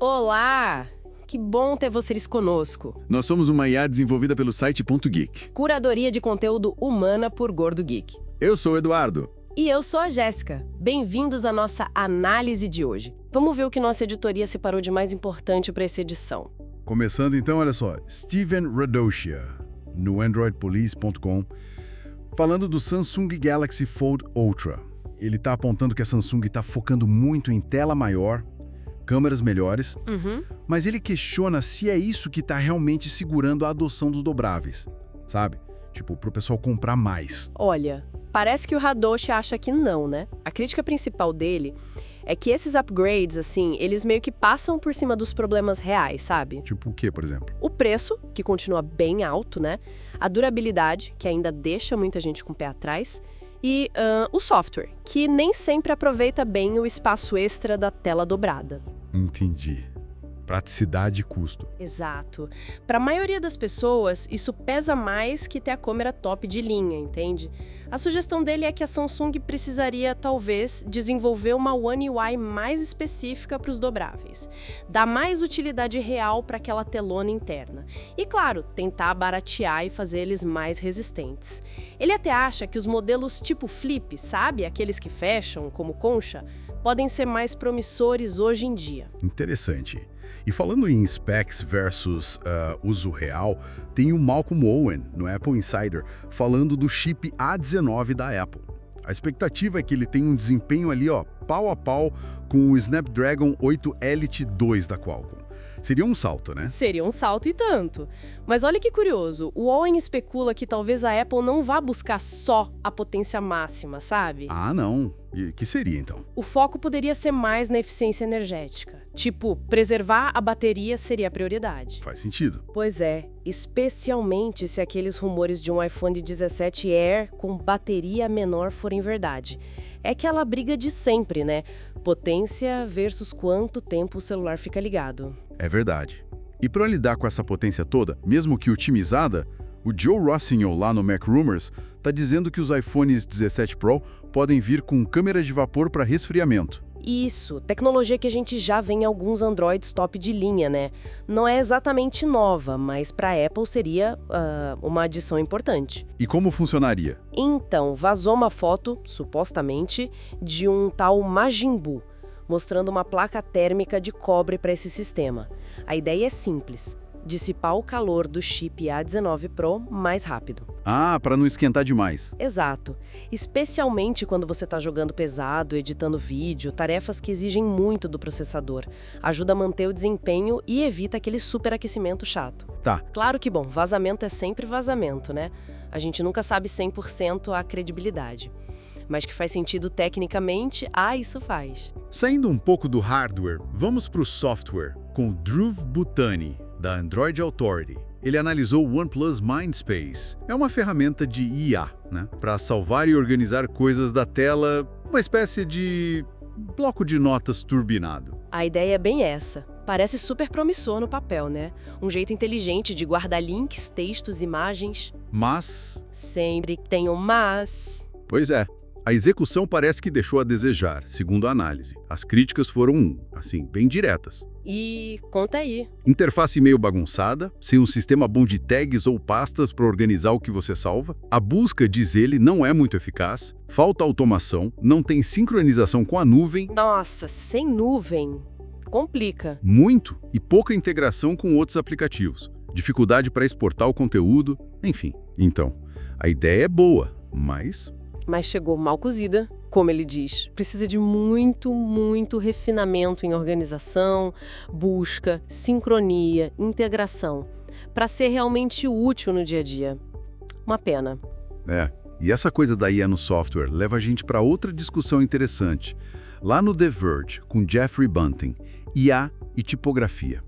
Olá! Que bom ter vocês conosco. Nós somos uma IA desenvolvida pelo site .geek. Curadoria de conteúdo humana por Gordo Geek. Eu sou o Eduardo. E eu sou a Jéssica. Bem-vindos à nossa análise de hoje. Vamos ver o que nossa editoria separou de mais importante para essa edição. Começando então, olha só, Steven Radocia, no androidpolice.com, falando do Samsung Galaxy Fold Ultra. Ele está apontando que a Samsung está focando muito em tela maior, câmeras melhores, mas ele questiona se é isso que está realmente segurando a adoção dos dobráveis, sabe? Tipo, para o pessoal comprar mais. Olha, parece que o Radocia acha que não, né? A crítica principal dele é que esses upgrades, assim, eles meio que passam por cima dos problemas reais, sabe? Tipo o quê, por exemplo? O preço, que continua bem alto, né? A durabilidade, que ainda deixa muita gente com o pé atrás. E o software, que nem sempre aproveita bem o espaço extra da tela dobrada. Entendi. Praticidade e custo. Exato. Para a maioria das pessoas, isso pesa mais que ter a câmera top de linha, entende? A sugestão dele é que a Samsung precisaria, talvez, desenvolver uma One UI mais específica para os dobráveis. Dar mais utilidade real para aquela telona interna. E, claro, tentar baratear e fazer eles mais resistentes. Ele até acha que os modelos tipo Flip, sabe? Aqueles que fecham, como concha, podem ser mais promissores hoje em dia. Interessante. E falando em specs versus uso real, tem o Malcolm Owen, no Apple Insider, falando do chip A19 da Apple. A expectativa é que ele tenha um desempenho ali, ó, pau a pau com o Snapdragon 8 Elite 2 da Qualcomm. Seria um salto, né? Seria um salto e tanto. Mas olha que curioso, o Owen especula que talvez a Apple não vá buscar só a potência máxima, sabe? Ah, não. E que seria, então? O foco poderia ser mais na eficiência energética. Tipo, preservar a bateria seria a prioridade. Faz sentido. Pois é, especialmente se aqueles rumores de um iPhone 17 Air com bateria menor forem verdade. É aquela briga de sempre, né? Potência versus quanto tempo o celular fica ligado. É verdade. E para lidar com essa potência toda, mesmo que otimizada, o Joe Rossignol lá no Mac Rumors está dizendo que os iPhones 17 Pro podem vir com câmera de vapor para resfriamento. Isso, tecnologia que a gente já vê em alguns Androids top de linha, né? Não é exatamente nova, mas para a Apple seria uma adição importante. E como funcionaria? Então, vazou uma foto, supostamente, de um tal Majin Buu, mostrando uma placa térmica de cobre para esse sistema. A ideia é simples: dissipar o calor do chip A19 Pro mais rápido. Ah, para não esquentar demais. Exato. Especialmente quando você está jogando pesado, editando vídeo, tarefas que exigem muito do processador. Ajuda a manter o desempenho e evita aquele superaquecimento chato. Tá. Claro que, bom, vazamento é sempre vazamento, né? A gente nunca sabe 100% a credibilidade. Mas que faz sentido tecnicamente, isso faz. Saindo um pouco do hardware, vamos para o software, com o Dhruv Bhutani, da Android Authority. Ele analisou o OnePlus Mindspace. É uma ferramenta de IA, né? Para salvar e organizar coisas da tela, uma espécie de bloco de notas turbinado. A ideia é bem essa. Parece super promissor no papel, né? Um jeito inteligente de guardar links, textos, imagens. Mas... Sempre tem um mas. Pois é. A execução parece que deixou a desejar, segundo a análise. As críticas foram, assim, bem diretas. E conta aí. Interface meio bagunçada, sem um sistema bom de tags ou pastas para organizar o que você salva. A busca, diz ele, não é muito eficaz. Falta automação, não tem sincronização com a nuvem. Nossa, sem nuvem. Complica. Muito, e pouca integração com outros aplicativos. Dificuldade para exportar o conteúdo, enfim. Então, a ideia é boa, mas chegou mal cozida, como ele diz. Precisa de muito refinamento em organização, busca, sincronia, integração, para ser realmente útil no dia a dia. Uma pena. E essa coisa da IA no software leva a gente para outra discussão interessante. Lá no The Verge, com Jeffrey Bunting, IA e tipografia.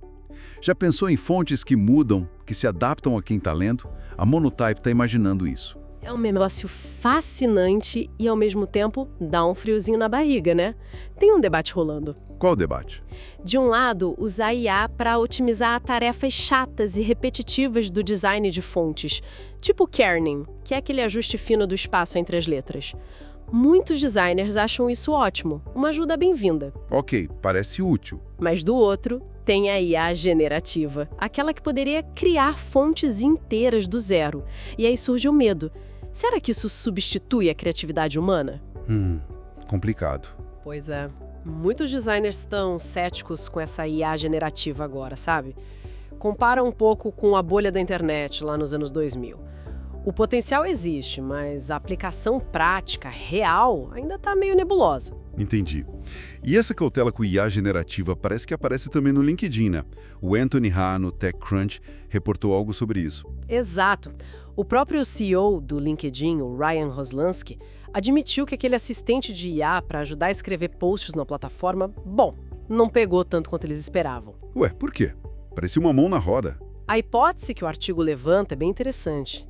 Já pensou em fontes que mudam, que se adaptam a quem está lendo? A Monotype está imaginando isso. É um negócio fascinante e, ao mesmo tempo, dá um friozinho na barriga, né? Tem um debate rolando. Qual o debate? De um lado, usar IA para otimizar tarefas chatas e repetitivas do design de fontes, tipo kerning, que é aquele ajuste fino do espaço entre as letras. Muitos designers acham isso ótimo, uma ajuda bem-vinda. Ok, parece útil. Mas do outro, Tem a IA generativa, aquela que poderia criar fontes inteiras do zero. E aí surge o medo. Será que isso substitui a criatividade humana? Complicado. Pois é. Muitos designers estão céticos com essa IA generativa agora, sabe? Compara um pouco com a bolha da internet lá nos anos 2000. O potencial existe, mas a aplicação prática, real, ainda está meio nebulosa. Entendi. E essa cautela com IA generativa parece que aparece também no LinkedIn, né? O Anthony Ha, no TechCrunch, reportou algo sobre isso. Exato. O próprio CEO do LinkedIn, o Ryan Roslansky, admitiu que aquele assistente de IA para ajudar a escrever posts na plataforma, não pegou tanto quanto eles esperavam. Ué, por quê? Parecia uma mão na roda. A hipótese que o artigo levanta é bem interessante.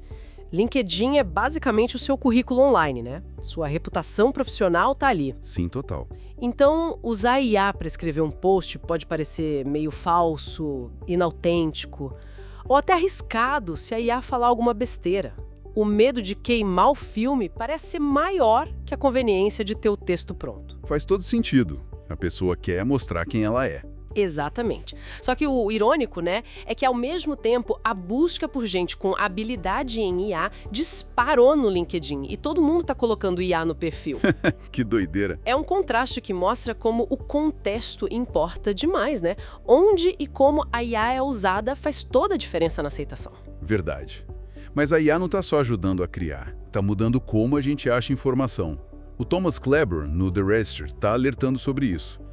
LinkedIn é basicamente o seu currículo online, né? Sua reputação profissional está ali. Sim, total. Então, usar IA para escrever um post pode parecer meio falso, inautêntico, ou até arriscado se a IA falar alguma besteira. O medo de queimar o filme parece ser maior que a conveniência de ter o texto pronto. Faz todo sentido. A pessoa quer mostrar quem ela é. Exatamente. Só que o irônico, né, é que ao mesmo tempo a busca por gente com habilidade em IA disparou no LinkedIn e todo mundo está colocando IA no perfil. Que doideira. É um contraste que mostra como o contexto importa demais, né? Onde e como a IA é usada faz toda a diferença na aceitação. Verdade. Mas a IA não está só ajudando a criar, está mudando como a gente acha informação. O Thomas Kleber, no The Register, está alertando sobre isso.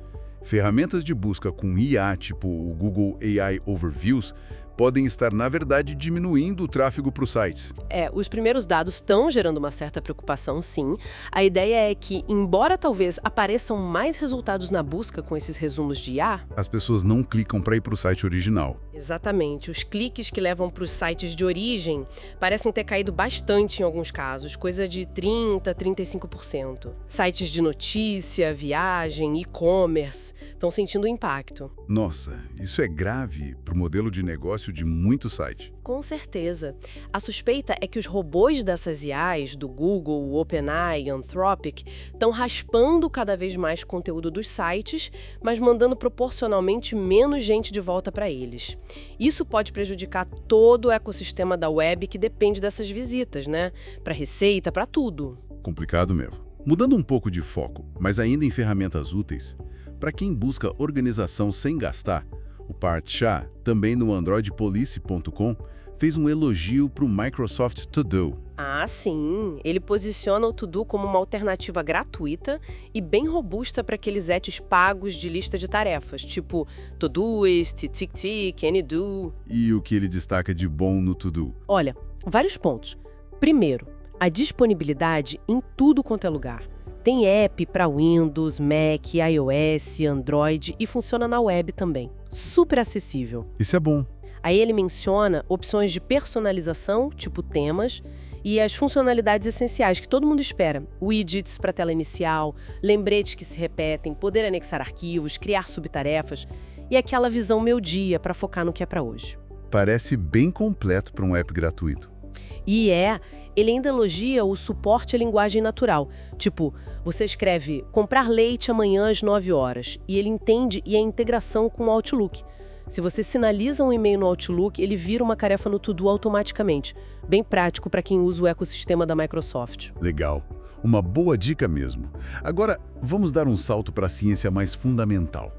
Ferramentas de busca com IA, tipo o Google AI Overviews, podem estar, na verdade, diminuindo o tráfego para os sites. Os primeiros dados estão gerando uma certa preocupação, sim. A ideia é que, embora talvez apareçam mais resultados na busca com esses resumos de IA... As pessoas não clicam para ir para o site original. Exatamente. Os cliques que levam para os sites de origem parecem ter caído bastante em alguns casos, coisa de 30% a 35%. Sites de notícia, viagem, e-commerce estão sentindo o impacto. Nossa, isso é grave para o modelo de negócio de muito site. Com certeza. A suspeita é que os robôs dessas IAs, do Google, OpenAI e Anthropic, estão raspando cada vez mais conteúdo dos sites, mas mandando proporcionalmente menos gente de volta para eles. Isso pode prejudicar todo o ecossistema da web que depende dessas visitas, né? Para receita, para tudo. Complicado mesmo. Mudando um pouco de foco, mas ainda em ferramentas úteis, para quem busca organização sem gastar, o Parth Shah, também no androidpolice.com, fez um elogio para o Microsoft To Do. Ah, sim! Ele posiciona o To Do como uma alternativa gratuita e bem robusta para aqueles apps pagos de lista de tarefas, tipo Todoist, TickTick, AnyDo. E o que ele destaca de bom no To Do? Olha, vários pontos. Primeiro, a disponibilidade em tudo quanto é lugar. Tem app para Windows, Mac, iOS, Android e funciona na web também. Super acessível. Isso é bom. Aí ele menciona opções de personalização, tipo temas, e as funcionalidades essenciais que todo mundo espera. Widgets para tela inicial, lembretes que se repetem, poder anexar arquivos, criar subtarefas e aquela visão meu dia para focar no que é para hoje. Parece bem completo para um app gratuito. E ele ainda elogia o suporte à linguagem natural. Tipo, você escreve comprar leite amanhã às 9 horas e ele entende e a integração com o Outlook. Se você sinaliza um e-mail no Outlook, ele vira uma tarefa no To Do automaticamente. Bem prático para quem usa o ecossistema da Microsoft. Legal. Uma boa dica mesmo. Agora, vamos dar um salto para a ciência mais fundamental.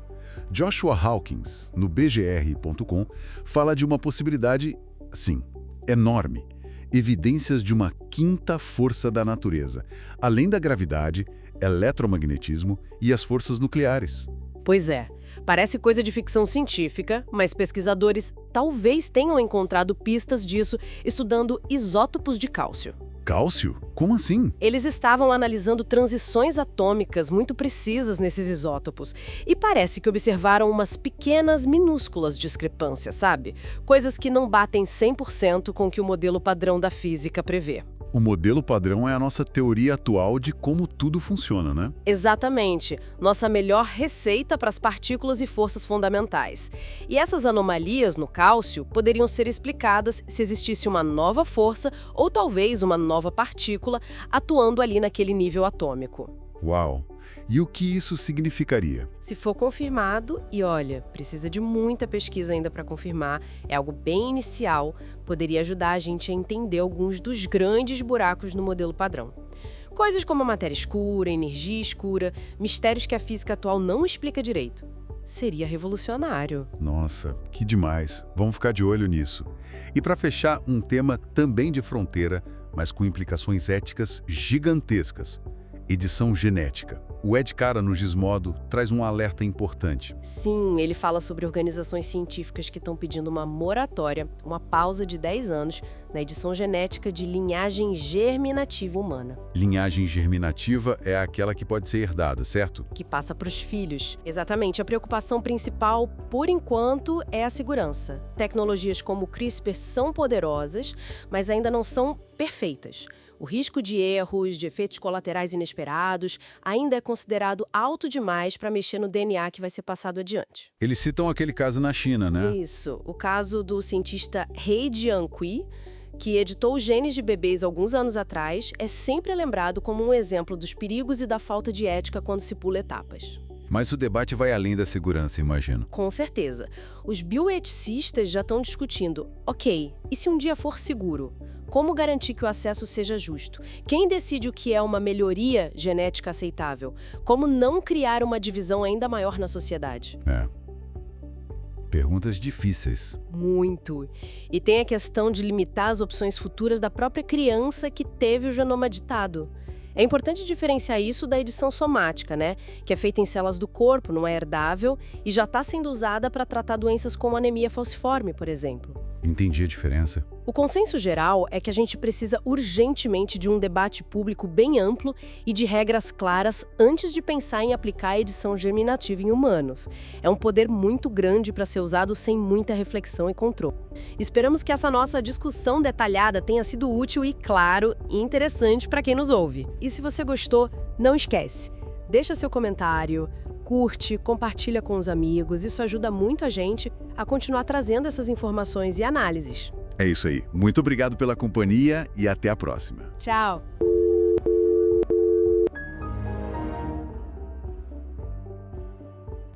Joshua Hawkins, no bgr.com, fala de uma possibilidade, sim, enorme. Evidências de uma quinta força da natureza, além da gravidade, eletromagnetismo e as forças nucleares. Pois é, parece coisa de ficção científica, mas pesquisadores talvez tenham encontrado pistas disso estudando isótopos de cálcio. Cálcio? Como assim? Eles estavam analisando transições atômicas muito precisas nesses isótopos e parece que observaram umas pequenas, minúsculas discrepâncias, sabe? Coisas que não batem 100% com o que o modelo padrão da física prevê. O modelo padrão é a nossa teoria atual de como tudo funciona, né? Exatamente. Nossa melhor receita para as partículas e forças fundamentais. E essas anomalias no cálcio poderiam ser explicadas se existisse uma nova força ou talvez uma nova partícula atuando ali naquele nível atômico. Uau! E o que isso significaria? Se for confirmado, e olha, precisa de muita pesquisa ainda para confirmar, é algo bem inicial, poderia ajudar a gente a entender alguns dos grandes buracos no modelo padrão. Coisas como a matéria escura, energia escura, mistérios que a física atual não explica direito. Seria revolucionário. Nossa, que demais. Vamos ficar de olho nisso. E para fechar, um tema também de fronteira, mas com implicações éticas gigantescas. Edição genética. O Ed Cara, no Gizmodo, traz um alerta importante. Sim, ele fala sobre organizações científicas que estão pedindo uma moratória, uma pausa de 10 anos, na edição genética de linhagem germinativa humana. Linhagem germinativa é aquela que pode ser herdada, certo? Que passa para os filhos. Exatamente, a preocupação principal, por enquanto, é a segurança. Tecnologias como o CRISPR são poderosas, mas ainda não são perfeitas. O risco de erros, de efeitos colaterais inesperados, ainda é considerado alto demais para mexer no DNA que vai ser passado adiante. Eles citam aquele caso na China, né? Isso, o caso do cientista He Jiankui, que editou os genes de bebês alguns anos atrás, é sempre lembrado como um exemplo dos perigos e da falta de ética quando se pula etapas. Mas o debate vai além da segurança, imagino. Com certeza. Os bioeticistas já estão discutindo, ok, e se um dia for seguro? Como garantir que o acesso seja justo? Quem decide o que é uma melhoria genética aceitável? Como não criar uma divisão ainda maior na sociedade? Perguntas difíceis. Muito. E tem a questão de limitar as opções futuras da própria criança que teve o genoma editado. É importante diferenciar isso da edição somática, né? Que é feita em células do corpo, não é herdável e já está sendo usada para tratar doenças como anemia falciforme, por exemplo. Entendi a diferença. O consenso geral é que a gente precisa urgentemente de um debate público bem amplo e de regras claras antes de pensar em aplicar a edição germinativa em humanos. É um poder muito grande para ser usado sem muita reflexão e controle. Esperamos que essa nossa discussão detalhada tenha sido útil e, claro, interessante para quem nos ouve. E se você gostou, não esquece, deixa seu comentário, curte, compartilha com os amigos, isso ajuda muito a gente a continuar trazendo essas informações e análises. É isso aí. Muito obrigado pela companhia e até a próxima. Tchau!